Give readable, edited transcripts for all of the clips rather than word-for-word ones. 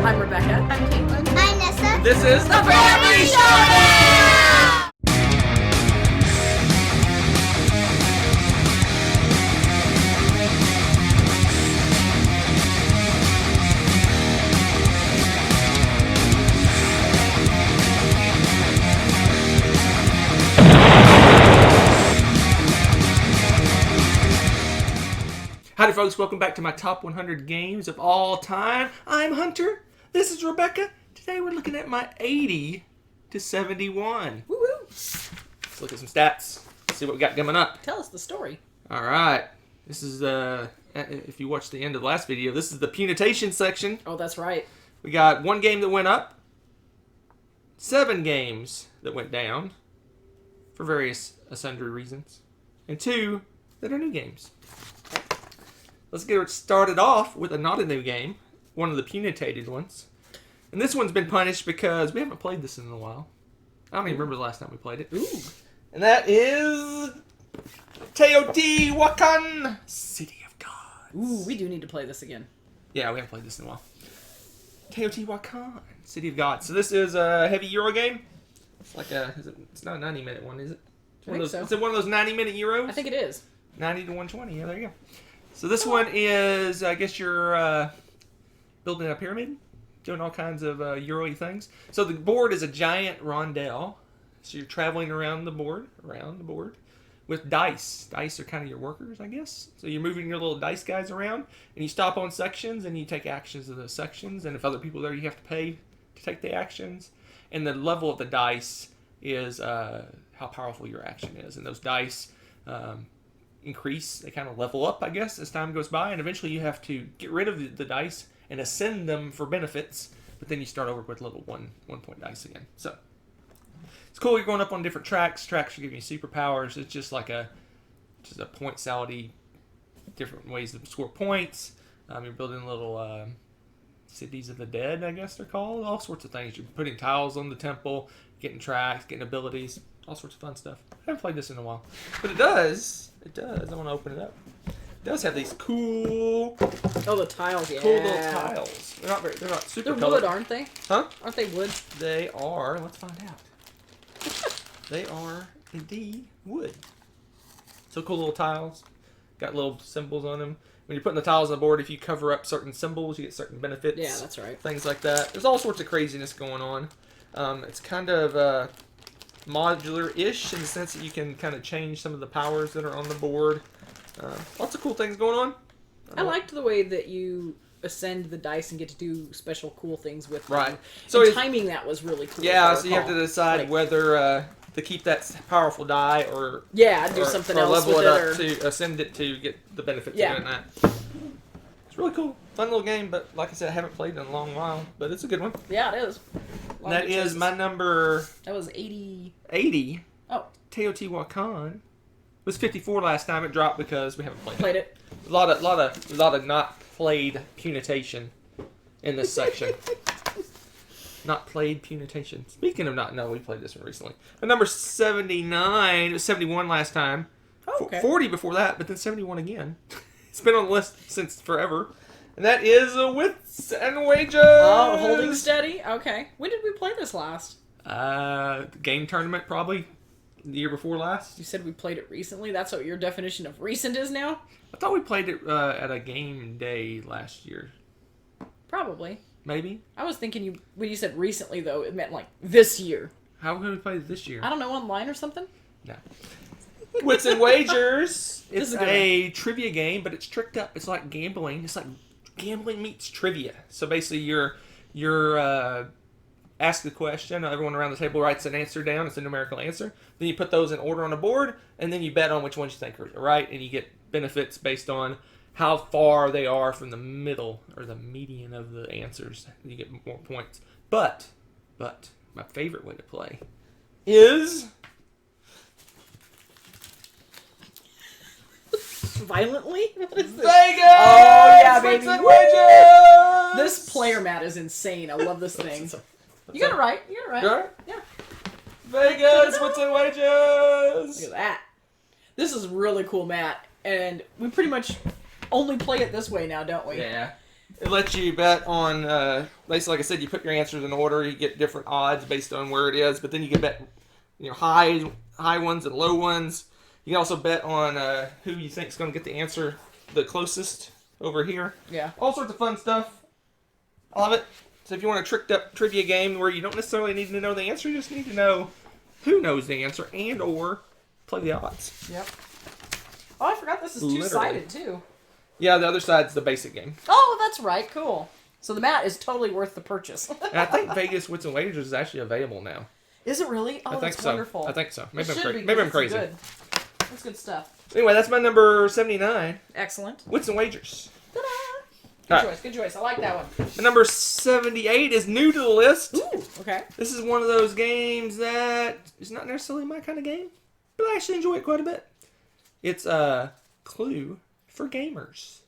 I'm Rebecca. I'm Caitlin. I'm Nessa. This is the Family Showdown! Howdy folks, welcome back to my top 100 games of all time. I'm Hunter, this is Rebecca. Today we're looking at my 80 to 71. Woo-woo. Let's look at some stats, see what we got coming up. Tell us the story. Alright, this is, if you watched the end of the last video, this is the Punition section. Oh, that's right. We got 1 game that went up, 7 games that went down, for various sundry reasons, and 2 that are new games. Let's get it started off with not a new game, one of the punitated ones. And this one's been punished because we haven't played this in a while. I don't even remember the last time we played it. Ooh. And that is Teotihuacan, City of Gods. Ooh, we do need to play this again. Yeah, we haven't played this in a while. Teotihuacan, City of Gods. So this is a heavy Euro game. It's like it's not a 90-minute one, is it? I think so. Is it one of those 90-minute Euros? I think it is. 90 to 120, yeah, there you go. So this one is, I guess you're building a pyramid, doing all kinds of Euro-y things. So the board is a giant rondelle. So you're traveling around the board, with dice. Dice are kind of your workers, I guess. So you're moving your little dice guys around, and you stop on sections, and you take actions of those sections. And if other people are there, you have to pay to take the actions. And the level of the dice is how powerful your action is. And those dice increase, they kind of level up, I guess, as time goes by, and eventually you have to get rid of the dice and ascend them for benefits, but then you start over with little one point dice again. So it's cool. You're going up on different tracks. Tracks are giving you superpowers. It's just like a point salad-y, different ways to score points. You're building little cities of the dead, I guess they're called. All sorts of things. You're putting tiles on the temple, getting tracks, getting abilities, all sorts of fun stuff. I haven't played this in a while, but it does. I want to open it up. It does have these cool. Oh, the tiles, yeah. Cool little tiles. They're not super. They're colored. wood, aren't they? Huh? Aren't they wood? They are. Let's find out. They are indeed wood. So cool little tiles. Got little symbols on them. When you're putting the tiles on the board, if you cover up certain symbols, you get certain benefits. Yeah, that's right. Things like that. There's all sorts of craziness going on. It's kind of modular-ish in the sense that you can kind of change some of the powers that are on the board. Lots of cool things going on. I liked the way that you ascend the dice and get to do special cool things with them. Right. So and timing that was really cool. Yeah, so you have to decide whether to keep that powerful die or do something else level with it up or to ascend it to get the benefits of doing that. It's really cool. Fun little game, but like I said, I haven't played in a long while, but it's a good one. Yeah, it is. That is my number... That was 80... 80. Oh. Teotihuacan. It was 54 last time. It dropped because we haven't played it. A lot of not played punitation in this section. Not played punitation. Speaking of we played this one recently. But number 79, it was 71 last time. Oh, okay. 40 before that, but then 71 again. It's been on the list since forever. And that is Wits and Wages. Oh, holding steady? Okay. When did we play this last? Game tournament, probably. The year before last. You said we played it recently? That's what your definition of recent is now? I thought we played it at a game day last year. Probably. Maybe. I was thinking when you said recently, though, it meant like this year. How could we play it this year? I don't know, online or something? No. Wits and Wagers. It's a one. trivia game, but it's tricked up. It's like gambling. It's like gambling meets trivia. So basically, you're asked the question. Everyone around the table writes an answer down. It's a numerical answer. Then you put those in order on a board, and then you bet on which ones you think are right, and you get benefits based on how far they are from the middle or the median of the answers. You get more points. But my favorite way to play is Violently? What is this? Vegas! Oh, yeah, baby. Wits and Wages! This player mat is insane. I love this thing. You got it right. You got it right. You got it? Yeah. Vegas! Wits and Wages! Look at that. This is really cool mat, and we pretty much only play it this way now, don't we? Yeah. It lets you bet on, basically, like I said, you put your answers in order. You get different odds based on where it is, but then you can bet, high ones and low ones. You can also bet on who you think is going to get the answer the closest over here. Yeah. All sorts of fun stuff. I love it. So if you want a tricked up trivia game where you don't necessarily need to know the answer, you just need to know who knows the answer and or play the odds. Yep. Oh, I forgot this is two-sided, too. Yeah, the other side's the basic game. Oh, that's right. Cool. So the mat is totally worth the purchase. And I think Vegas Wits and Wagers is actually available now. Is it really? Oh, that's wonderful. I think so. Maybe I'm crazy. Good. That's good stuff. Anyway, that's my number 79. Excellent. Wits and Wagers. Ta-da! Good choice. Good choice. I like that one. My number 78 is new to the list. Ooh, okay. This is one of those games that is not necessarily my kind of game, but I actually enjoy it quite a bit. It's Clue for gamers.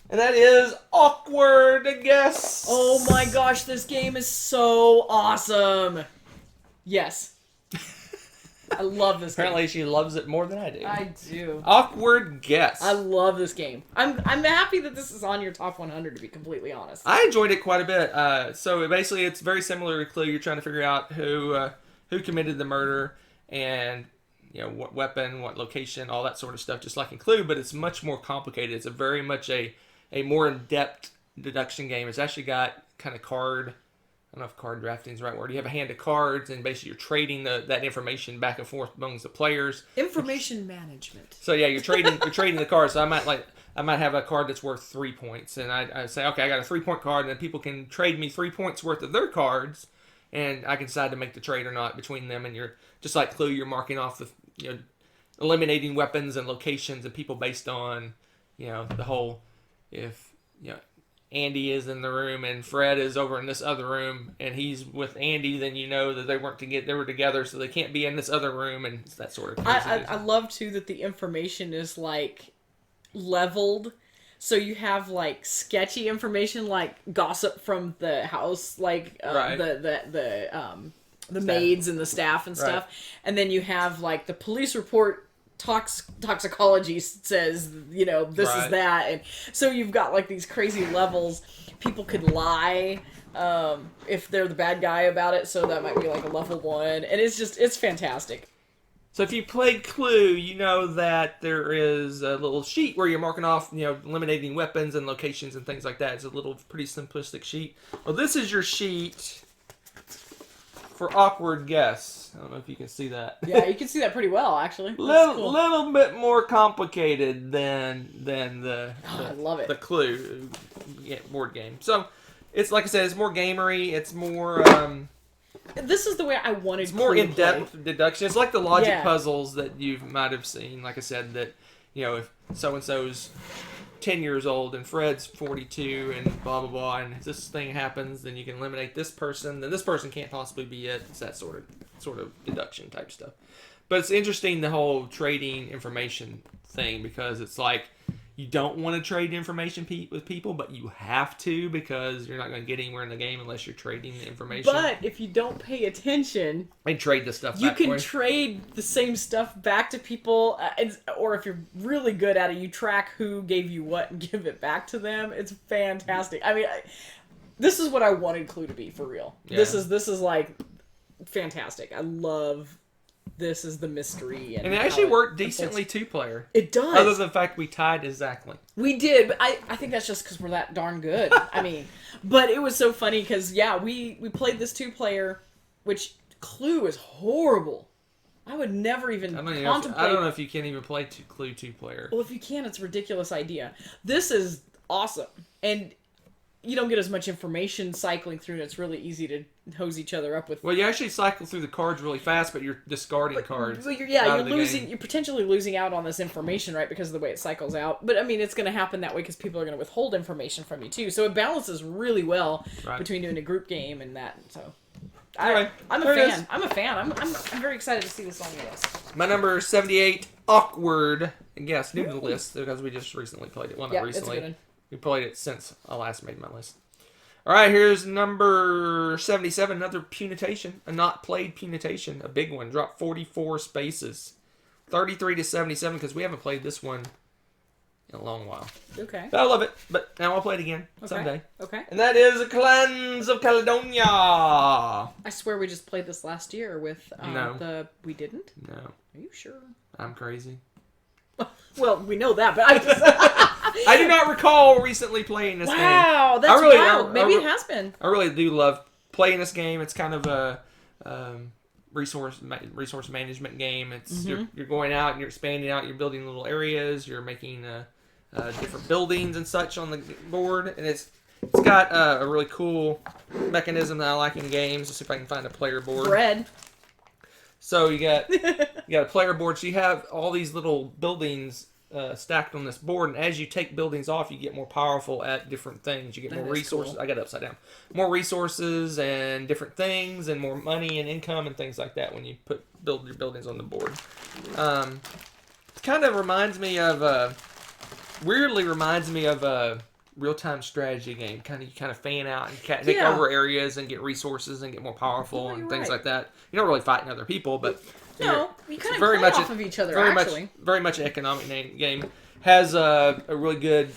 And that is Awkward Guess. Oh my gosh, this game is so awesome. Yes. I love this game. Apparently she loves it more than I do. I do. Awkward Guess. I love this game. I'm happy that this is on your top 100, to be completely honest. I enjoyed it quite a bit. So basically it's very similar to Clue. You're trying to figure out who committed the murder and what weapon, what location, all that sort of stuff, just like in Clue, but it's much more complicated. It's very much a more in-depth deduction game. It's actually got kind of card, I don't know if card drafting is the right word. You have a hand of cards, and basically you're trading that information back and forth amongst the players. Information management. So yeah, you're trading the cards. So I might have a card that's worth 3 points, and I say, okay, I got a 3-point card, and then people can trade me 3 points worth of their cards, and I can decide to make the trade or not between them. And you're just like Clue, you're marking off the eliminating weapons and locations and people based on the whole. If Andy is in the room and Fred is over in this other room and he's with Andy, then that they were together, so they can't be in this other room, and it's that sort of thing. I love too that the information is like leveled, so you have like sketchy information like gossip from the house, like right. the maids and the staff and stuff, right. And then you have like the police report. Toxicology says, this right. is that, and so you've got like these crazy levels. People could lie if they're the bad guy about it, so that might be like a level 1, and it's fantastic. So if you played Clue, you know that there is a little sheet where you're marking off, eliminating weapons and locations and things like that. It's a little pretty simplistic sheet. Well, this is your sheet for Awkward Guess. I don't know if you can see that. Yeah, you can see that pretty well, actually. Little bit more complicated than the I love it. The Clue board game. So it's like I said, it's more gamery. It's more. This is the way I wanted. It's more in-depth deduction. It's like the logic Yeah. puzzles that you might have seen. Like I said, that if so and so's 10 years old and Fred's 42 and blah blah blah, and if this thing happens, then you can eliminate this person. Then this person can't possibly be it. It's that sort of deduction type stuff. But it's interesting, the whole trading information thing, because it's like you don't want to trade information with people, but you have to, because you're not going to get anywhere in the game unless you're trading the information. But if you don't pay attention, and trade the stuff you back can trade the same stuff back to people, or if you're really good at it, you track who gave you what and give it back to them. It's fantastic. I mean, this is what I wanted Clue to be, for real. Yeah. This is like fantastic. I love. This is the mystery. And it actually worked decently 2-player. It does. Other than the fact we tied exactly. We did, but I think that's just because we're that darn good. I mean, but it was so funny because, we played this 2-player, which Clue is horrible. I would never even contemplate. I don't know if you can even play Clue 2-player. Well, if you can, it's a ridiculous idea. This is awesome. And you don't get as much information cycling through, and it's really easy to hose each other up with. Well, you actually cycle through the cards really fast, but you're discarding cards. Well, you're potentially losing out on this information, right, because of the way it cycles out. But I mean, it's going to happen that way because people are going to withhold information from you too. So it balances really well between doing a group game and that. So I'm a fan. I'm a fan. I'm very excited to see this on the list. My number 78, Awkward Guess, new to the list because we just recently played it. Well, not recently. It's a good one. We played it since I last made my list. All right, here's number 77, another Punition, a not played Punition, a big one. Dropped 44 spaces. 33 to 77, because we haven't played this one in a long while. Okay. But I love it. But now I'll play it again someday. Okay. And that is Clans of Caledonia. I swear we just played this last year with No. We didn't? No. Are you sure? I'm crazy. Well, we know that, but I just... I do not recall recently playing this game. Wow, that's wild. Maybe it has been. I really do love playing this game. It's kind of a resource management game. It's you're going out and you're expanding out. You're building little areas. You're making different buildings and such on the board, and it's got a really cool mechanism that I like in games. Let's see if I can find a player board. Bread. So you got a player board. So you have all these little buildings stacked on this board, and as you take buildings off, you get more powerful at different things. You get more resources. Cool. I got it upside down. More resources and different things, and more money and income and things like that when you build your buildings on the board. It kind of reminds me of weirdly reminds me of a real-time strategy game. You kind of fan out and take over areas and get resources and get more powerful and things like that. You're not really fighting other people, but no, you kind of play off of each other. Very much an economic game. Has a really good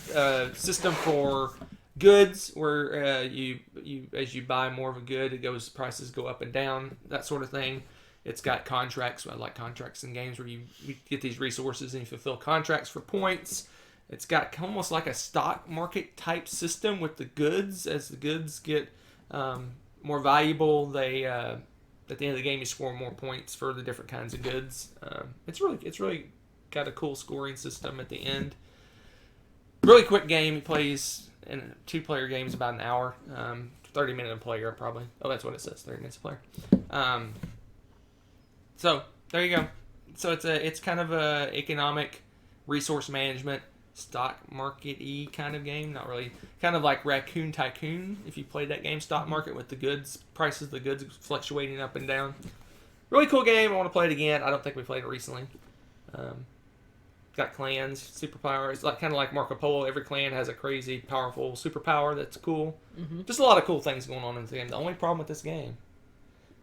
system for goods where you as you buy more of a good, prices go up and down, that sort of thing. It's got contracts. I like contracts in games where you get these resources and you fulfill contracts for points. It's got almost like a stock market type system with the goods. As the goods get more valuable, they at the end of the game you score more points for the different kinds of goods. It's really got a cool scoring system at the end. Really quick game. It plays in 2-player games about an hour. 30 minutes a player probably. Oh, that's what it says. 30 minutes a player. So there you go. So it's kind of a economic resource management stock market-y kind of game. Not really. Kind of like Raccoon Tycoon, if you played that game. Stock market with the goods, prices of the goods fluctuating up and down. Really cool game. I want to play it again. I don't think we played it recently. Got clans, superpower. It's kind of like Marco Polo. Every clan has a crazy, powerful superpower that's cool. Mm-hmm. Just a lot of cool things going on in the game. The only problem with this game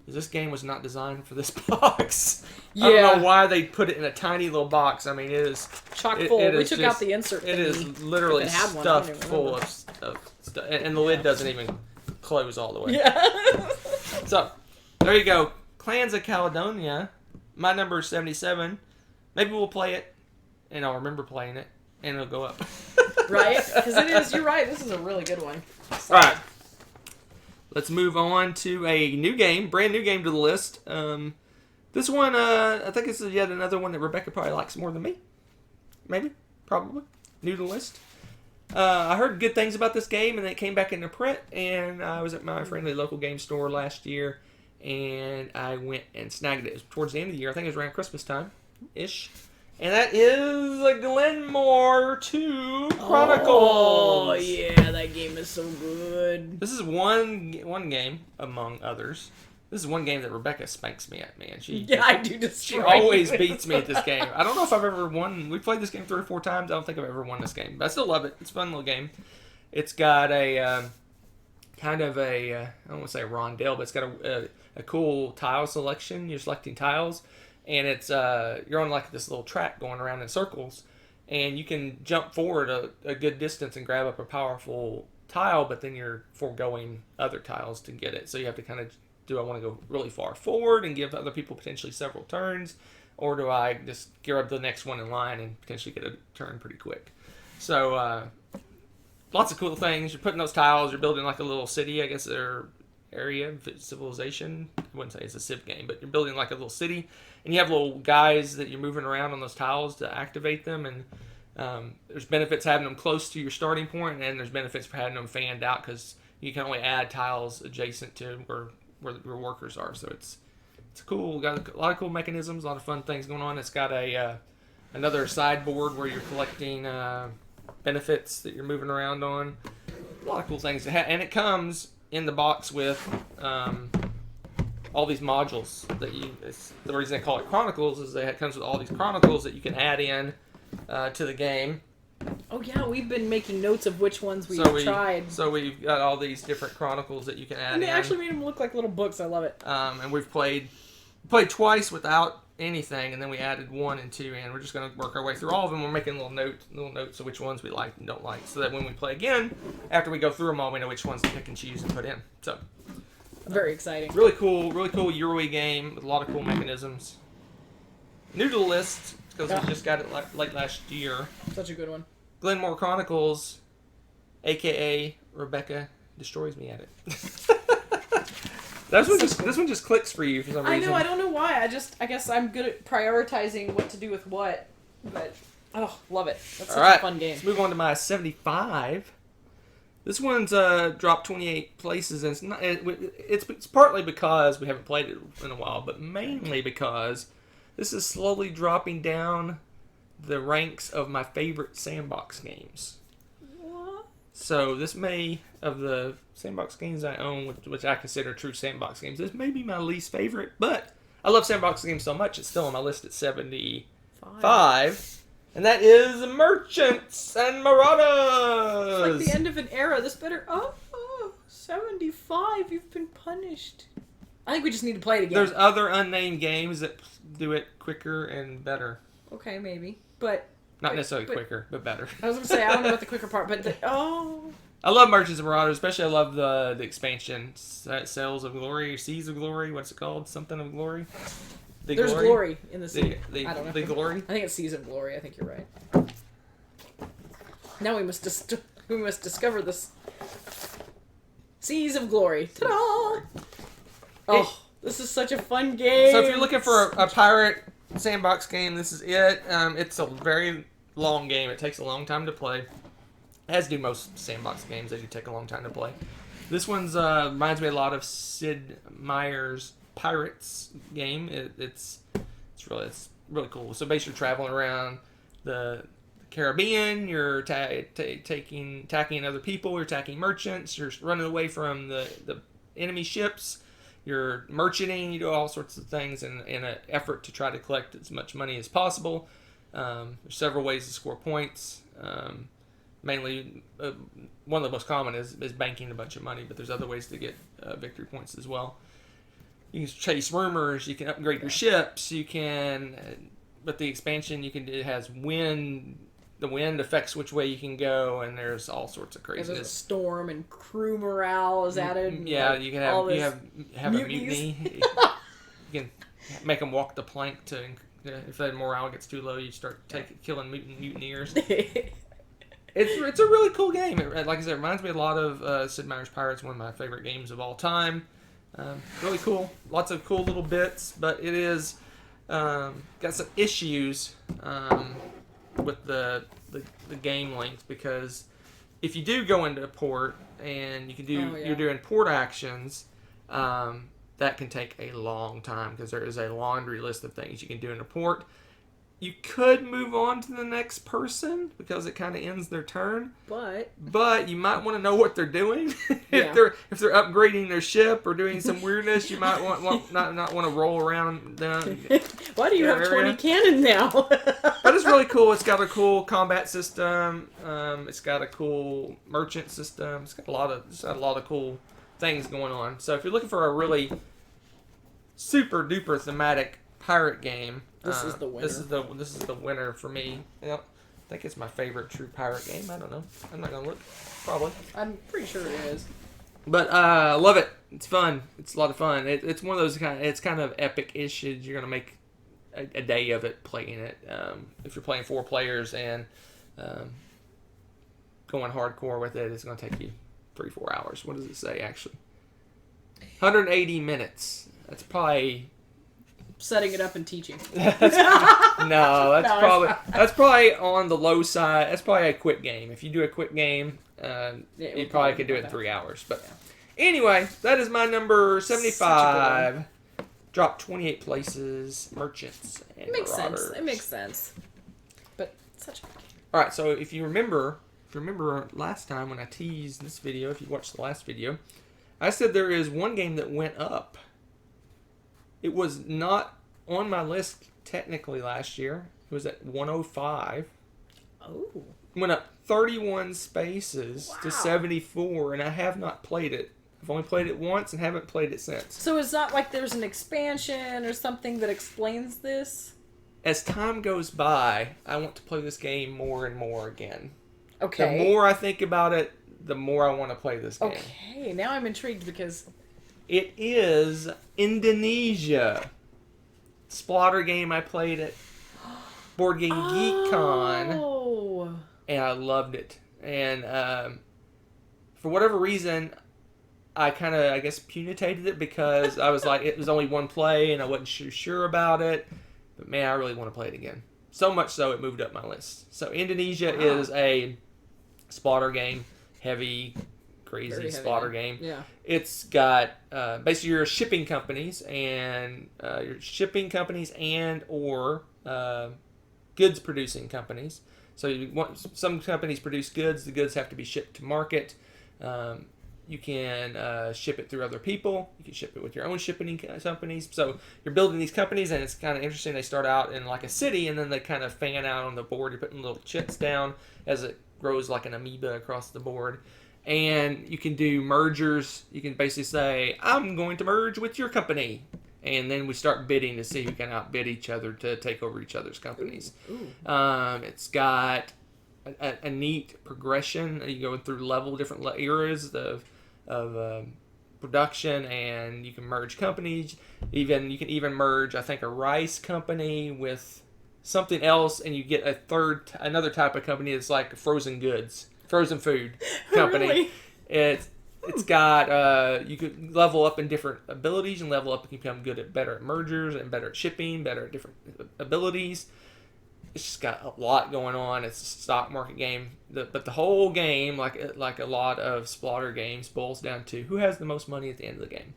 is this game was not designed for this box. Yeah. I don't know why they put it in a tiny little box. I mean, it is chock full. We took out the insert thingy. It is literally stuffed full of stuff. And the lid doesn't even close all the way. Yeah. So, there you go. Clans of Caledonia. My number is 77. Maybe we'll play it, and I'll remember playing it, and it'll go up. Right? Because it is. You're right. This is a really good one. So. All right. Let's move on to a new game, brand new game to the list. This one, I think it's yet another one that Rebecca probably likes more than me. Maybe, probably. New to the list. I heard good things about this game, and it came back into print, and I was at my friendly local game store last year, and I went and snagged it. It was towards the end of the year. I think it was around Christmas time-ish. And that is Glenmore 2 Chronicles. Oh, yeah, that game is so good. This is one game, among others. This is one game that Rebecca spanks me at, man. I do destroy She always beats me at this game. I don't know if I've ever won. We played this game 3 or 4 times. I don't think I've ever won this game. But I still love it. It's a fun little game. It's got a kind of a, I don't want to say a rondelle, but it's got a cool tile selection. You're selecting tiles. And it's you're on like this little track going around in circles, and you can jump forward a good distance and grab up a powerful tile, but then you're foregoing other tiles to get it. So you have to kind of, do I want to go really far forward and give other people potentially several turns, or do I just grab the next one in line and potentially get a turn pretty quick? So lots of cool things. You're putting those tiles, you're building like a little city, I guess, or area, civilization. I wouldn't say it's a civ game, but you're building like a little city. And you have little guys that you're moving around on those tiles to activate them, and there's benefits having them close to your starting point, and there's benefits for having them fanned out because you can only add tiles adjacent to where your workers are. So it's cool. Got a lot of cool mechanisms, a lot of fun things going on. It's got another sideboard where you're collecting benefits that you're moving around on. A lot of cool things, and it comes in the box with all these modules that the reason they call it Chronicles is it comes with all these Chronicles that you can add in to the game. Oh yeah, we've been making notes of which ones we've tried. So we've got all these different Chronicles that you can add in. And they actually made them look like little books. I love it. And we've played twice without anything, and then we added 1 and 2 in. We're just going to work our way through all of them. We're making little notes of which ones we like and don't like, so that when we play again, after we go through them all, we know which ones to pick and choose and put in. So very exciting. Really cool Euro game with a lot of cool mechanisms. New to the list because we just got it late last year. Such a good one. Glenmore Chronicles, aka Rebecca destroys me at it. This one just clicks for you for some reason. I know. I don't know why. I guess I'm good at prioritizing what to do with what. But love it. That's such a fun game. Let's move on to my 75. This one's dropped 28 places, and it's partly because we haven't played it in a while, but mainly because this is slowly dropping down the ranks of my favorite sandbox games. What? So this may, of the sandbox games I own, which I consider true sandbox games, this may be my least favorite, but I love sandbox games so much, it's still on my list at 75. And that is Merchants and Marauders! It's like the end of an era. This better... 75. You've been punished. I think we just need to play it again. There's other unnamed games that do it quicker and better. Okay, maybe. But... Not necessarily quicker, but better. I was going to say, I don't know about the quicker part, but... I love Merchants and Marauders, especially I love the expansion. Sails of Glory, Seas of Glory, what's it called? Something of Glory? There's glory in the sea. I don't know. The glory? I think it's Seas of Glory. I think you're right. Now we must discover this Seas of Glory. Ta-da! Oh, this is such a fun game. So if you're looking for a pirate sandbox game, this is it. It's a very long game. It takes a long time to play. As do most sandbox games. They do take a long time to play. This one's reminds me a lot of Sid Meier's Pirates game. It's really cool. So basically, you're traveling around the Caribbean. You're attacking other people. You're attacking merchants. You're running away from the enemy ships. You're merchanting. You do all sorts of things in an effort to try to collect as much money as possible. There's several ways to score points. Mainly, one of the most common is banking a bunch of money, but there's other ways to get victory points as well. You can chase rumors. You can upgrade your ships. You can, with the expansion, it has wind. The wind affects which way you can go, and there's all sorts of craziness. There's a storm, and crew morale is added. Yeah, you can have a mutiny. You can make them walk the plank to. If their morale gets too low, you start killing mutineers. It's a really cool game. Like I said, it reminds me a lot of Sid Meier's Pirates, one of my favorite games of all time. Really cool. Lots of cool little bits, but it is got some issues with the game length, because if you do go into port and you're doing port actions, that can take a long time because there is a laundry list of things you can do in a port. You could move on to the next person because it kind of ends their turn. But you might want to know what they're doing. if they're upgrading their ship or doing some weirdness, you might not want to roll around down. Why do you have 20 cannons now? But it's really cool. It's got a cool combat system. It's got a cool merchant system. It's got a lot of cool things going on. So if you're looking for a really super duper thematic pirate game, this is the winner. This is the winner for me. Yep. I think it's my favorite true pirate game. I don't know. I'm not gonna look. Probably. I'm pretty sure it is. But I love it. It's fun. It's a lot of fun. It's one of those it's kind of epic-ish. You're gonna make a day of it playing it. If you're playing 4 players and going hardcore with it, it's gonna take you 3-4 hours. What does it say actually? 180 minutes. That's probably setting it up and teaching. That's probably on the low side. That's probably a quick game. If you do a quick game, you probably could do it in 3 hours. But anyway, that is my number 75. Dropped 28 places. Merchants and Marauders. It makes sense. But such a good game. All right. So if you remember last time when I teased this video, if you watched the last video, I said there is one game that went up. It was not on my list technically last year. It was at 105. Oh. Went up 31 spaces to 74, and I have not played it. I've only played it once and haven't played it since. So it's not like there's an expansion or something that explains this? As time goes by, I want to play this game more and more again. Okay. The more I think about it, the more I want to play this game. Okay, now I'm intrigued because... It is Indonesia. Splatter game I played at Board Game Geek Con. And I loved it. And for whatever reason, I kind of, I guess, punitated it because I was like, it was only one play and I wasn't sure about it. But man, I really want to play it again. So much so, it moved up my list. So Indonesia is a Splatter game. Heavy, crazy Splatter game. Yeah. It's got basically your shipping companies and or goods producing companies. So some companies produce goods. The goods have to be shipped to market. You can ship it through other people. You can ship it with your own shipping companies. So you're building these companies, and it's kind of interesting. They start out in like a city, and then they kind of fan out on the board. You're putting little chips down as it grows like an amoeba across the board. And you can do mergers. You can basically say, I'm going to merge with your company. And then we start bidding to see who can outbid each other to take over each other's companies. Ooh. It's got a neat progression. You go through different eras of production, and you can merge companies. You can even merge, I think, a rice company with something else, and you get another type of company that's like frozen food company. Really? It's got you could level up in different abilities and level up and become better at mergers and better at shipping, better at different abilities. It's just got a lot going on. It's a stock market game, but the whole game, like a lot of Splatter games, boils down to who has the most money at the end of the game.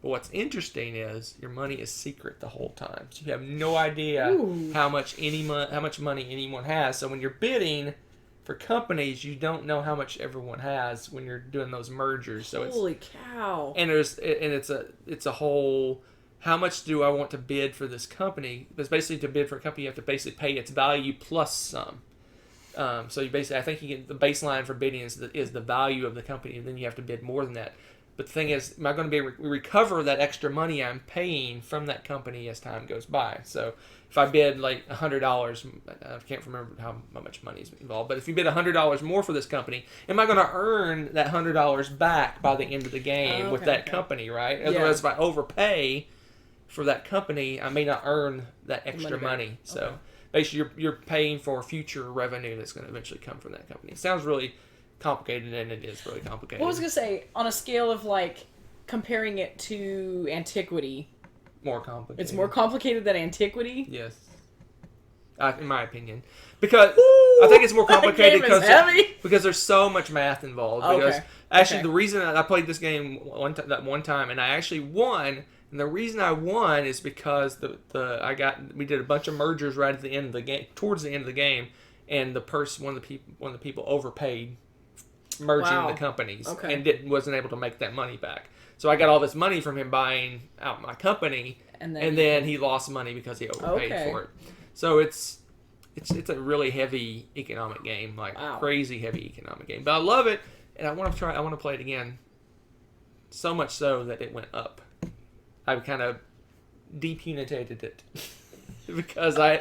But what's interesting is your money is secret the whole time, so you have no idea how much money anyone has. So when you're bidding for companies, you don't know how much everyone has when you're doing those mergers. So holy cow! And it's a whole. How much do I want to bid for this company? Because basically, to bid for a company, you have to basically pay its value plus some. So you basically, I think you get the baseline for bidding is the value of the company, and then you have to bid more than that. But the thing is, am I going to be able to recover that extra money I'm paying from that company as time goes by? So if I bid like $100, I can't remember how much money is involved, but if you bid $100 more for this company, am I going to earn that $100 back by the end of the game with that company, right? Otherwise, if I overpay for that company, I may not earn that extra money. So basically, you're paying for future revenue that's going to eventually come from that company. It sounds really complicated, and it is really complicated. What was I going to say, on a scale of like comparing it to Antiquity, more complicated. It's more complicated than Antiquity? Yes. In my opinion. Because I think it's more complicated because there's so much math involved. Because actually the reason I played this game that one time and I actually won, and the reason I won is because we did a bunch of mergers right at the end of the game, towards the end of the game, and one of the people overpaid merging the companies and wasn't able to make that money back. So I got all this money from him buying out my company, and then he lost money because he overpaid for it. So it's a really heavy economic game, crazy heavy economic game. But I love it, and I want to play it again. So much so that it went up. I kind of depunitated it because I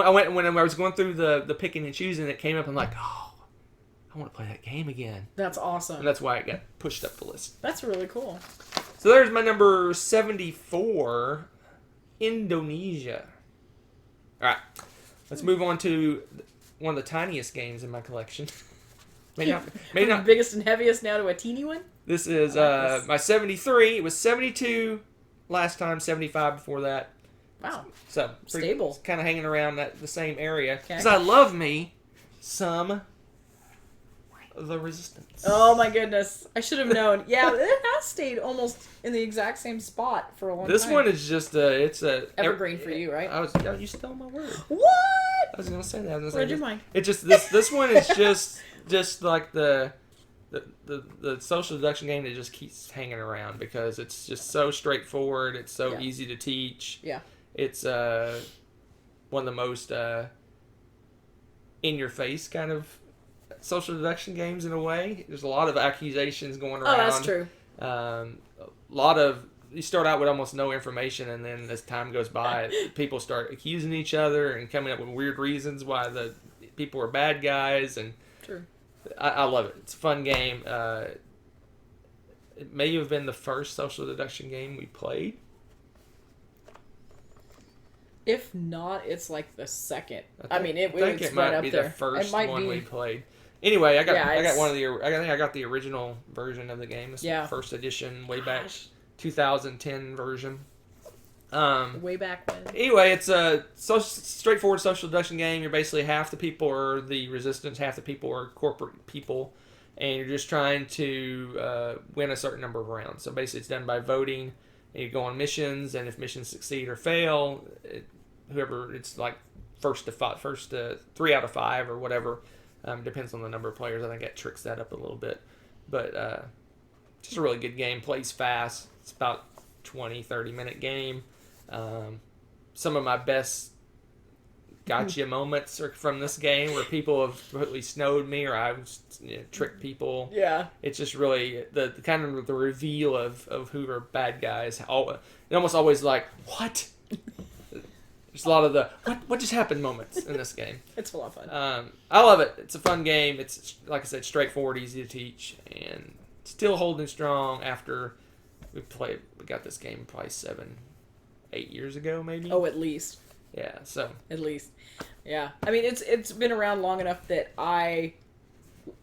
went when I was going through the picking and choosing. It came up. I'm like, I want to play that game again. That's awesome. And that's why it got pushed up the list. That's really cool. So there's my number 74, Indonesia. All right, let's move on to one of the tiniest games in my collection. Maybe not the biggest and heaviest now to a teeny one. This is my 73. It was 72 last time, 75 before that. Wow. So stable. Kind of hanging around the same area. Because I love me some The Resistance. Oh my goodness. I should have known. Yeah, it has stayed almost in the exact same spot for a long time. This one is just it's a evergreen for you, right? You stole my word. What? I was gonna say that. Read your mind. It just this one is just like the social deduction game that just keeps hanging around because it's just so straightforward. It's so easy to teach. Yeah. It's one of the most in your face kind of social deduction games in a way. There's a lot of accusations going Oh, around. that's true. A lot of you start out with almost no information, and then as time goes by, people start accusing each other and coming up with weird reasons why the people are bad guys. And True. I love it. It's a fun game. It may have been the first social deduction game we played. If not, it's like the second. I think it right might up be there. the first It might one be. we played. Anyway, I got Yeah, one of the. I think I got the original version of the game. It's the first edition, way back 2010 version. Way back when. Anyway, it's a straightforward social deduction game. You're basically half the people are the resistance, half the people are corporate people, and you're just trying to win a certain number of rounds. So basically, it's done by voting, and you go on missions, and if missions succeed or fail, whoever it's like first to 3 out of 5 or whatever, depends on the number of players. I think that tricks that up a little bit, but just a really good game. Plays fast. It's about 20-30 minute game. Some of my best gotcha moments are from this game where people have completely snowed me or I've tricked people. Yeah. It's just really the kind of the reveal of who are bad guys. It almost always like, what? There's a lot of the what just happened moments in this game. It's a lot of fun. I love it. It's a fun game. It's, like I said, straightforward, easy to teach, and still holding strong after we got this game probably 7-8 years ago, maybe. Oh, at least. Yeah, so. At least. Yeah. I mean, it's been around long enough that I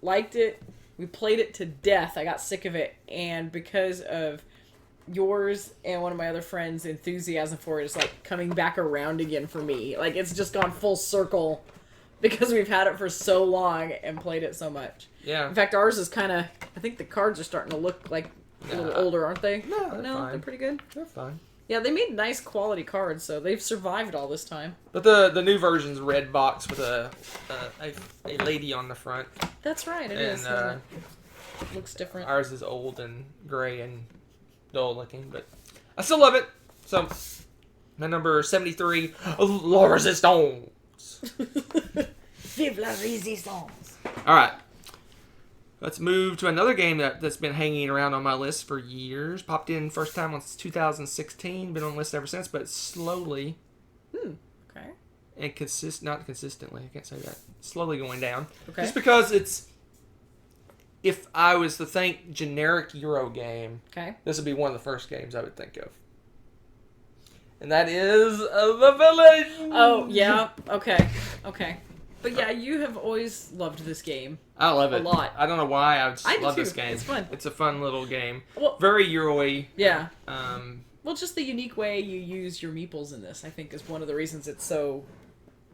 liked it. We played it to death. I got sick of it. And because of yours and one of my other friends' enthusiasm for it, it's like coming back around again for me. Like, it's just gone full circle because we've had it for so long and played it so much. Yeah. In fact, ours is kind of, I think the cards are starting to look like a little older, aren't they? No, they're fine. They're pretty good. They're fine. Yeah, they made nice quality cards, so they've survived all this time. But the new version's red box with a lady on the front. That's right, it is. Looks different. Ours is old and gray and dull looking, but I still love it. So, my number 73, La Resistance. Vive la Resistance. All right. Let's move to another game that's been hanging around on my list for years. Popped in first time on 2016. Been on the list ever since, but slowly. Okay. And not consistently. I can't say that. Slowly going down. Okay. Just because it's... If I was to think generic Euro game, Okay. this would be one of the first games I would think of. And that is The Village! Oh, yeah. Okay. But yeah, you have always loved this game. I love it. A lot. I don't know why. I just I do love too. this game. It's fun. It's a fun little game. Well, Very Euro-y. yeah. Um, Well, just the unique way you use your meeples in this, I think, is one of the reasons it's so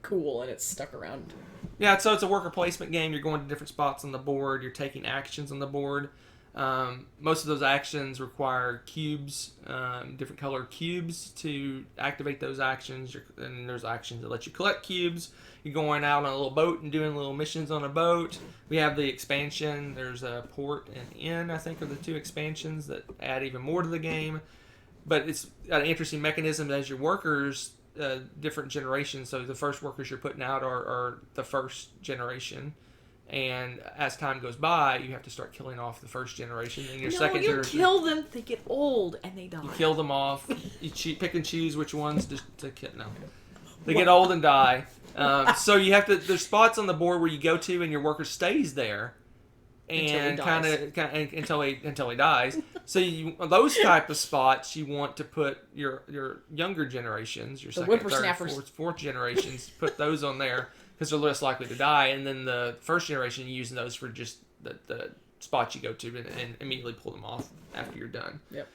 cool and it's stuck around. Yeah, so it's a worker placement game. You're going to different spots on the board. You're taking actions on the board. Most of those actions require cubes, different color cubes to activate those actions. And there's actions that let you collect cubes. You're going out on a little boat and doing little missions on a boat. We have the expansion. There's a port and inn, I think, are the 2 expansions that add even more to the game. But it's got an interesting mechanism as your workers, different generations. So the first workers you're putting out are the first generation. And as time goes by, you have to start killing off the first generation. And your second generation, kill them, they get old, and they die. you kill them off. You pick and choose which ones to kill. No. They get old and die. So you have to. There's spots on the board where you go to, and your worker stays there, and until he dies. So those type of spots you want to put your younger generations, your second, third, fourth generations, put those on there because they're less likely to die. And then the first generation, you use those for just the spots you go to and immediately pull them off after you're done. Yep.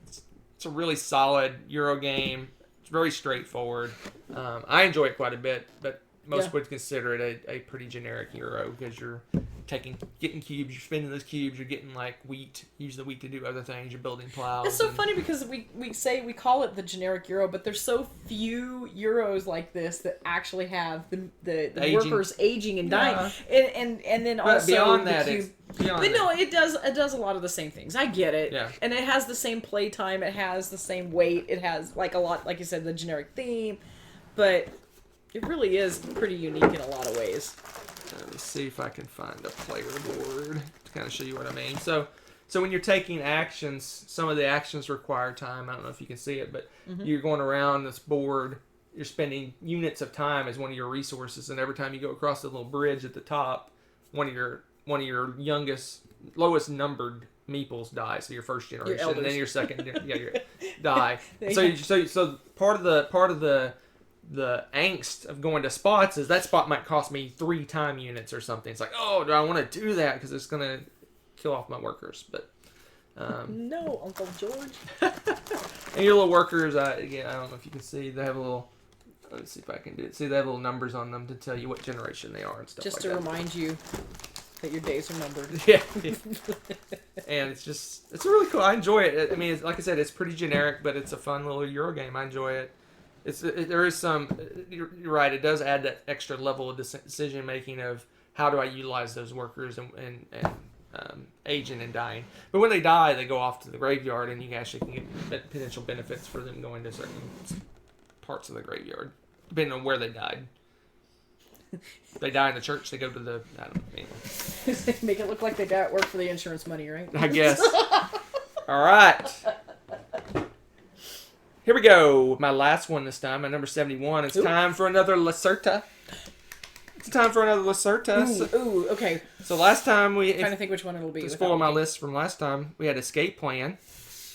It's a really solid Euro game. It's very straightforward. I enjoy it quite a bit, but most would consider it a pretty generic Euro because you're getting cubes, you're spending those cubes, you're getting like wheat, use the wheat to do other things, you're building plows. It's so funny because we call it the generic Euro, but there's so few Euros like this that actually have the workers aging and dying, and then also beyond the that, cube. But no, it does a lot of the same things. I get it. Yeah. And it has the same play time. It has the same weight. It has like a lot, like you said, the generic theme, but it really is pretty unique in a lot of ways. Let me see if I can find a player board to kind of show you what I mean. So when you're taking actions, some of the actions require time. I don't know if you can see it, but you're going around this board. You're spending units of time as one of your resources, and every time you go across the little bridge at the top, one of your lowest numbered meeples die. So your first generation, and then your second, die. So part of the angst of going to spots is that spot might cost me 3 time units or something. It's like, oh, do I want to do that because it's gonna kill off my workers? But no, Uncle George. and your little workers, again, I don't know if you can see, they have a little. Let's see if I can do it. See, they have little numbers on them to tell you what generation they are and stuff. Just like to that. remind you that your days are numbered. Yeah. And it's really cool. I enjoy it. I mean, like I said, it's pretty generic, but it's a fun little Euro game. I enjoy it. There is some. You're right. It does add that extra level of decision making of how do I utilize those workers and aging and dying. But when they die, they go off to the graveyard, and you actually can get potential benefits for them going to certain parts of the graveyard, depending on where they died. If they die in the church, they go to the, I don't know, anyway. Make it look like they die at work for the insurance money, right? I guess. All right. Here we go. My last one this time, my number 71. It's time for another Lacerta. It's time for another Lacerta. Ooh, okay. So last time I'm trying to think which one it'll be. To spoil my list from last time, we had Escape Plan.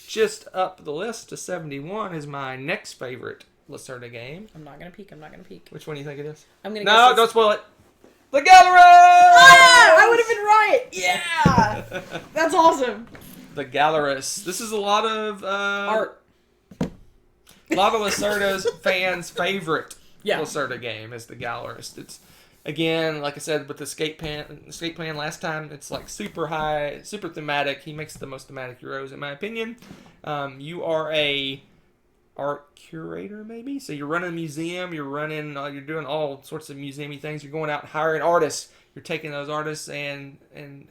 Just up the list to 71 is my next favorite Lacerta game. I'm not gonna peek. Which one do you think it is? I'm gonna. No, don't spoil it. The gallerist. Ah, I would have been right. Yeah, that's awesome. The gallerist. This is a lot of art. A lot of Lacerta's fans' favorite Lacerta game is the gallerist. It's again, like I said, with the escape plan last time, it's like super high, super thematic. He makes the most thematic Euros, in my opinion. You are a art curator, maybe. So you're running a museum. You're doing all sorts of museum-y things. You're going out and hiring artists. You're taking those artists and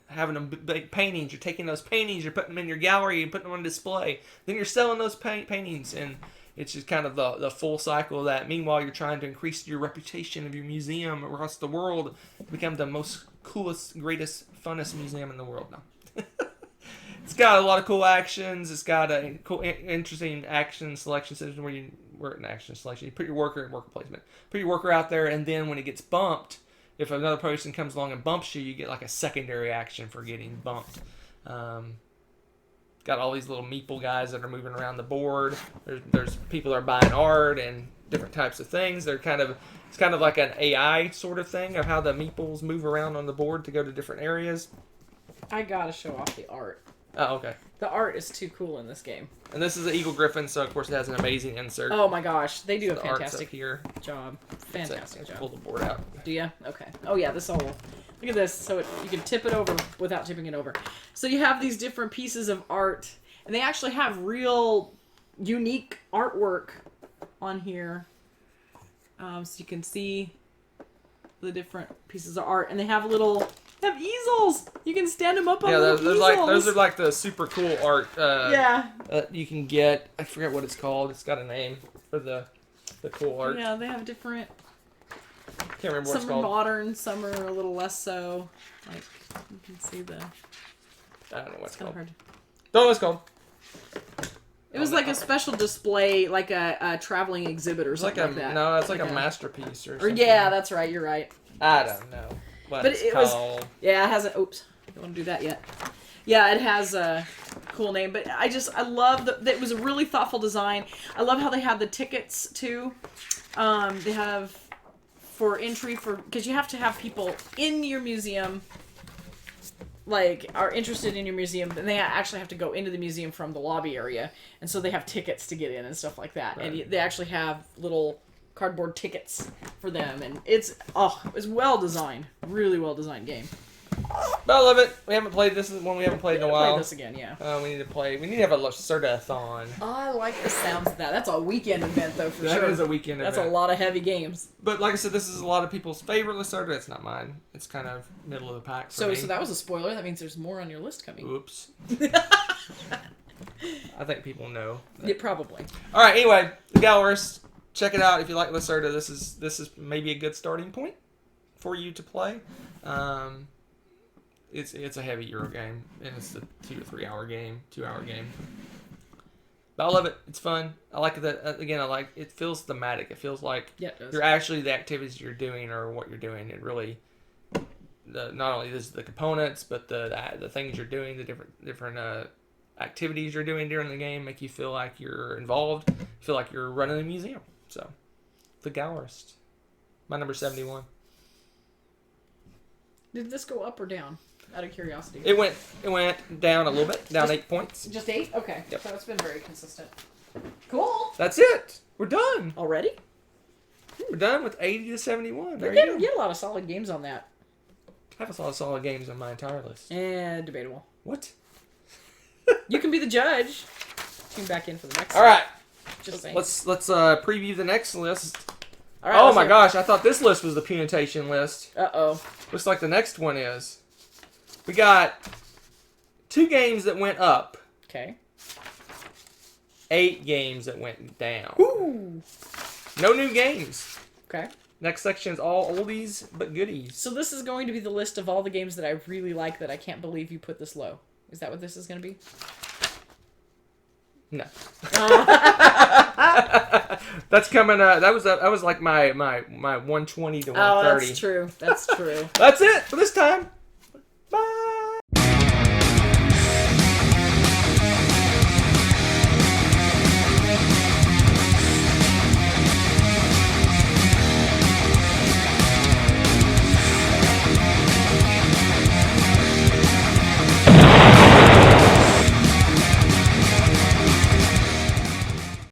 having them make paintings. You're taking those paintings. You're putting them in your gallery and putting them on display. Then you're selling those paintings, and it's just kind of the full cycle of that. Meanwhile, you're trying to increase your reputation of your museum across the world, become the most coolest, greatest, funnest museum in the world now. It's got a lot of cool actions. It's got a cool, interesting action selection system where you work in action selection. You put your worker in worker placement. Put your worker out there, and then when it gets bumped, if another person comes along and bumps you, you get like a secondary action for getting bumped. Got all these little meeple guys that are moving around the board. There's people that are buying art and different types of things. It's kind of like an AI sort of thing of how the meeples move around on the board to go to different areas. I gotta show off the art. Oh, okay. The art is too cool in this game. And this is an Eagle Griffin, so of course it has an amazing insert. Oh my gosh, they do a the fantastic here. job. Fantastic job. Pull the board out. Do ya? Okay. Oh yeah, this whole. Look at this. So you can tip it over without tipping it over. So you have these different pieces of art, and they actually have real unique artwork on here. So you can see the different pieces of art, and they have easels. You can stand them up on easels. Those are like the super cool art. Yeah. You can get. I forget what it's called. It's got a name for the cool art. Yeah, they have different. Can't remember what it's Some called. are modern, some are a little less so. Like you can see the. I don't know what it's called. Hard. Don't know what it's called. It was like a special display, like a traveling exhibit or something like that. No, it's like a masterpiece or something. Yeah, that's right. You're right. I don't know what But it's it called. Yeah, it has a. Oops, don't want to do that yet. Yeah, it has a cool name, but I love that it was a really thoughtful design. I love how they have the tickets too. They have for entry because you have to have people in your museum. Like, are interested in your museum, and they actually have to go into the museum from the lobby area, and so they have tickets to get in and stuff like that. Right. And they actually have little cardboard tickets for them, and it's well designed, really well designed game. But I love it. We haven't played this. Is one we haven't played in a while. Play this again, yeah. We need to play. We need to have a Lacerta-a-thon. I like the sounds of that. That's a weekend event, though, for sure. That is a weekend event. That's a lot of heavy games. But like I said, this is a lot of people's favorite Lacerta. It's not mine. It's kind of middle of the pack for me. So that was a spoiler. That means there's more on your list coming. Oops. I think people know. Yeah, probably. All right. Anyway, the gallerist. Check it out if you like Lacerta. This is maybe a good starting point for you to play. It's a heavy Euro game, and it's a 2 or 3 hour game, 2 hour game. But I love it. It's fun. I like that. Again, it feels thematic. It feels like Yeah, it does. you're actually the activities you're doing or what you're doing. It really, not only is the components, but the things you're doing, the different activities you're doing during the game make you feel like you're involved. Feel like you're running a museum. So, the gallerist. My number 71. Did this go up or down? Out of curiosity. It went down a little bit, down 8 points. Just 8? Okay. Yep. So it's been very consistent. Cool. That's it. We're done. Already? We're done with 80 to 71. There You you go. get a lot of solid games on that. I have a lot of solid games on my entire list. And debatable. What? You can be the judge. Tune back in for the next All right. Just saying. Let's preview the next list. All right, Oh let's my hear it. gosh! I thought this list was the Punition list. Uh-oh. Looks like the next one is. We got 2 games that went up. Okay. 8 games that went down. Ooh. No new games. Okay. Next section is all oldies but goodies. So this is going to be the list of all the games that I really like that I can't believe you put this low. Is that what this is going to be? No. That's coming. That was like my 120 to 130. Oh, that's true. That's true. That's it for this time. Bye.